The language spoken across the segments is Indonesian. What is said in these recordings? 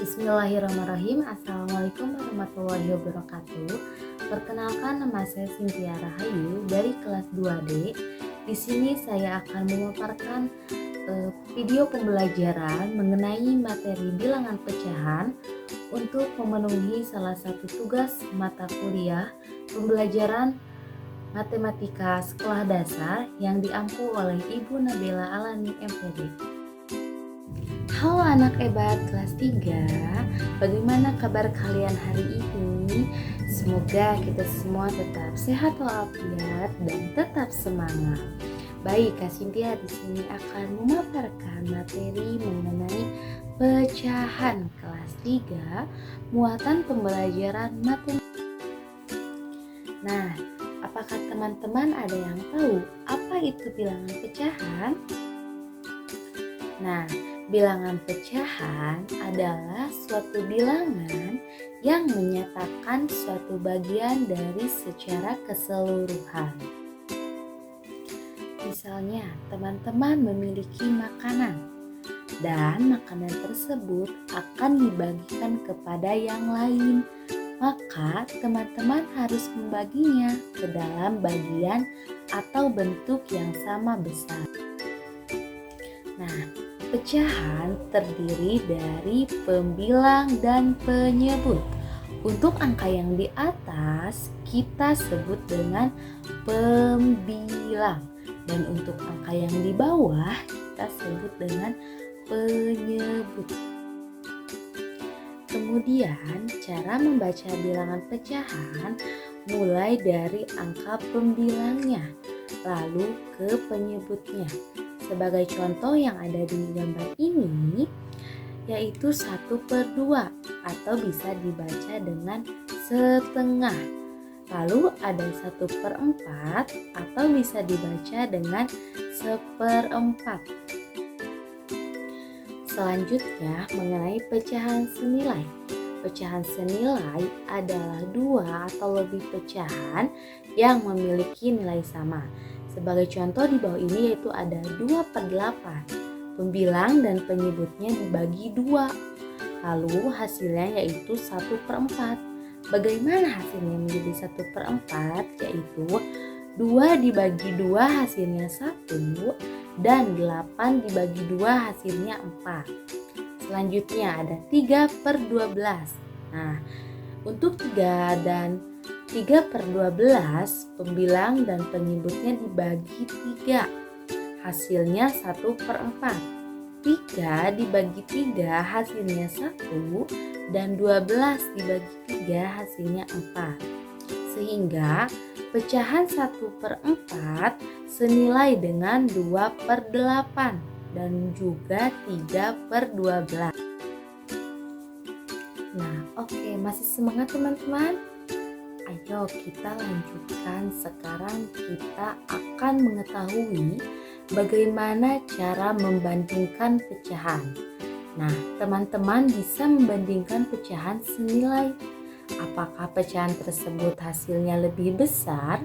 Bismillahirrahmanirrahim. Assalamualaikum warahmatullahi wabarakatuh. Perkenalkan, nama saya Cynthia Rahayu dari kelas 2D. Di sini saya akan memaparkan video pembelajaran mengenai materi bilangan pecahan untuk memenuhi salah satu tugas mata kuliah pembelajaran matematika sekolah dasar yang diampu oleh Ibu Nabila Alani MPD. Halo anak hebat kelas 3, bagaimana kabar kalian hari ini? Semoga kita semua tetap sehat walafiat dan tetap semangat. Baik, Kak Cynthia di sini akan memaparkan materi mengenai pecahan kelas 3, muatan pembelajaran matematika. Nah, apakah teman-teman ada yang tahu apa itu bilangan pecahan? Nah, bilangan pecahan adalah suatu bilangan yang menyatakan suatu bagian dari secara keseluruhan. Misalnya, teman-teman memiliki makanan dan makanan tersebut akan dibagikan kepada yang lain. Maka, teman-teman harus membaginya ke dalam bagian atau bentuk yang sama besar. Nah, pecahan terdiri dari pembilang dan penyebut. Untuk angka yang di atas kita sebut dengan pembilang, dan untuk angka yang di bawah kita sebut dengan penyebut. Kemudian cara membaca bilangan pecahan mulai dari angka pembilangnya lalu ke penyebutnya. Sebagai contoh yang ada di gambar ini yaitu 1/2 atau bisa dibaca dengan setengah. Lalu ada 1/4 atau bisa dibaca dengan 1/4. Selanjutnya mengenai pecahan senilai. Pecahan senilai adalah 2 atau lebih pecahan yang memiliki nilai sama. Sebagai contoh di bawah ini yaitu ada 2/8. Pembilang dan penyebutnya dibagi 2. Lalu hasilnya yaitu 1/4. Bagaimana hasilnya menjadi 1/4? Yaitu 2 dibagi 2 hasilnya 1 dan 8 dibagi 2 hasilnya 4. Selanjutnya ada 3/12. Nah, untuk 3/12 pembilang dan penyebutnya dibagi 3. Hasilnya 1/4. 3 dibagi 3 hasilnya 1 dan 12 dibagi 3 hasilnya 4. Sehingga pecahan 1/4 senilai dengan 2/8 dan juga 3/12. Nah, oke, masih semangat teman-teman? Ayo kita lanjutkan. Sekarang kita akan mengetahui bagaimana cara membandingkan pecahan. Nah, teman-teman bisa membandingkan pecahan senilai. Apakah pecahan tersebut hasilnya lebih besar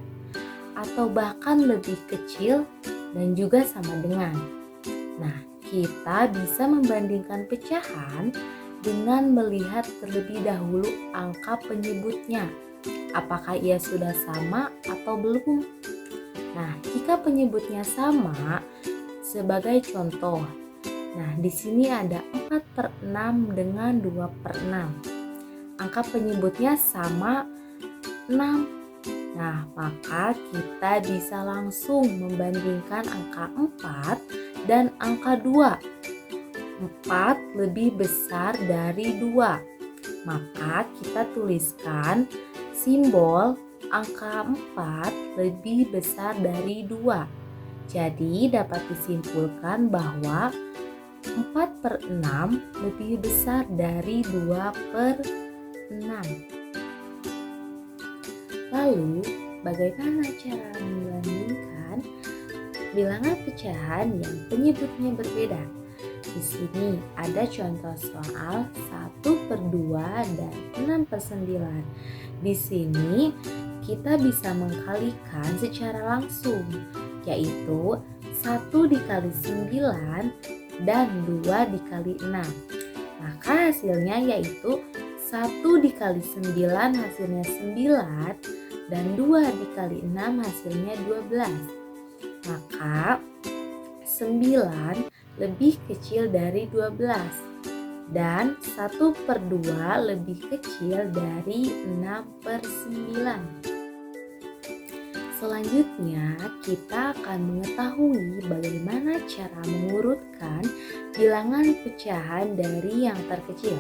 atau bahkan lebih kecil dan juga sama dengan. Nah, kita bisa membandingkan pecahan dengan melihat terlebih dahulu angka penyebutnya. Apakah ia sudah sama atau belum? Nah, jika penyebutnya sama, sebagai contoh. Nah, di sini ada 4/6 dengan 2/6. Angka penyebutnya sama 6. Nah, maka kita bisa langsung membandingkan angka 4 dan angka 2. 4 lebih besar dari 2. Maka kita tuliskan simbol angka 4 lebih besar dari 2. Jadi dapat disimpulkan bahwa 4/6 lebih besar dari 2/6. Lalu bagaimana cara membandingkan bilangan pecahan yang penyebutnya berbeda? Di sini ada contoh soal 1/2 dan 6/9. Di sini kita bisa mengkalikan secara langsung, yaitu 1 dikali 9 dan 2 dikali 6. Maka hasilnya yaitu 1 dikali 9 hasilnya 9 dan 2 dikali 6 hasilnya 12. Maka 9 lebih kecil dari 12 dan 1/2 lebih kecil dari 6/9. Selanjutnya, kita akan mengetahui bagaimana cara mengurutkan bilangan pecahan dari yang terkecil.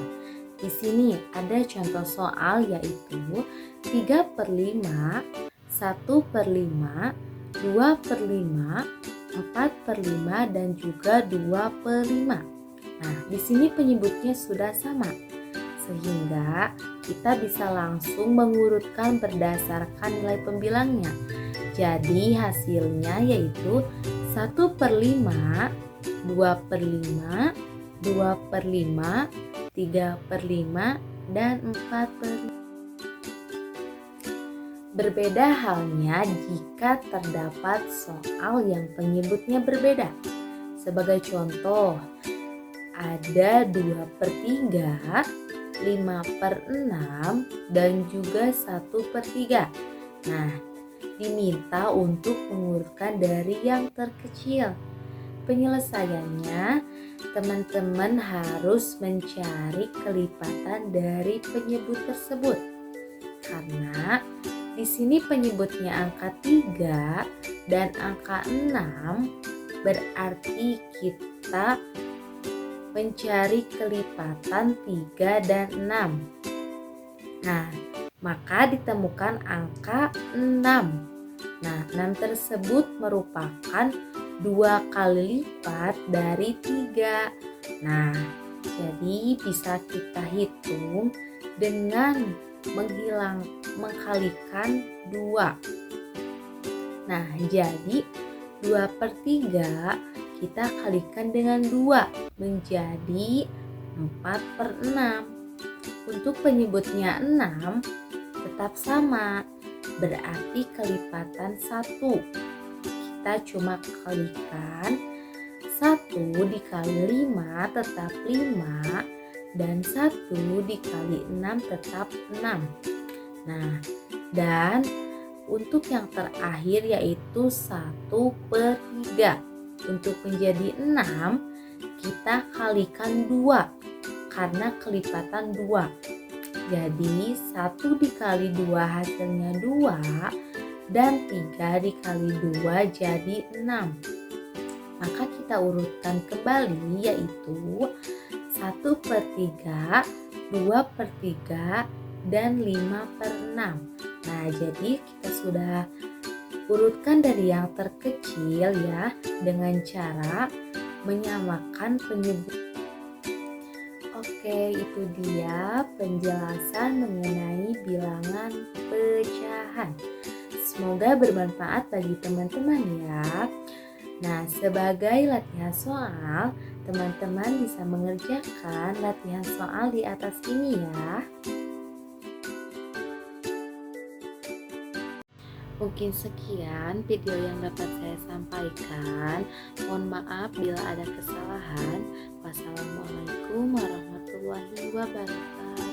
Di sini ada contoh soal yaitu 3/5, 1/5, 2/5, 4/5 dan juga 2/5. Nah, di sini penyebutnya sudah sama, sehingga kita bisa langsung mengurutkan berdasarkan nilai pembilangnya. Jadi hasilnya yaitu 1/5, 2/5, 2/5, 3/5, dan 4/5. Berbeda halnya jika terdapat soal yang penyebutnya berbeda. Sebagai contoh, ada 2/3, 5/6, dan juga 1/3. Nah, diminta untuk mengurutkan dari yang terkecil. Penyelesaiannya, teman-teman harus mencari kelipatan dari penyebut tersebut. Karena di sini penyebutnya angka 3 dan angka 6, berarti kita mencari kelipatan 3 dan 6. Nah, maka ditemukan angka 6. Nah, 6 tersebut merupakan 2 kali lipat dari 3. Nah, jadi bisa kita hitung dengan mengkalikan 2. Nah, jadi 2/3 kita kalikan dengan 2 menjadi 4/6. Untuk penyebutnya 6 tetap sama, berarti kelipatan 1. Kita cuma kalikan 1 dikali 5 tetap 5 dan 1 dikali 6 tetap 6. Nah, dan untuk yang terakhir yaitu 1/3. Untuk menjadi 6 kita kalikan 2 karena kelipatan 2. Jadi 1 dikali 2 hasilnya 2 dan 3 dikali 2 jadi 6. Maka kita urutkan kembali yaitu 1/3, 2/3, dan 5/6. Nah, jadi kita sudah urutkan dari yang terkecil ya dengan cara menyamakan penyebut. Oke, itu dia penjelasan mengenai bilangan pecahan. Semoga bermanfaat bagi teman-teman ya. Nah, sebagai latihan soal, teman-teman bisa mengerjakan latihan soal di atas ini ya. Mungkin sekian video yang dapat saya sampaikan. Mohon maaf bila ada kesalahan. Wassalamualaikum warahmatullahi wabarakatuh.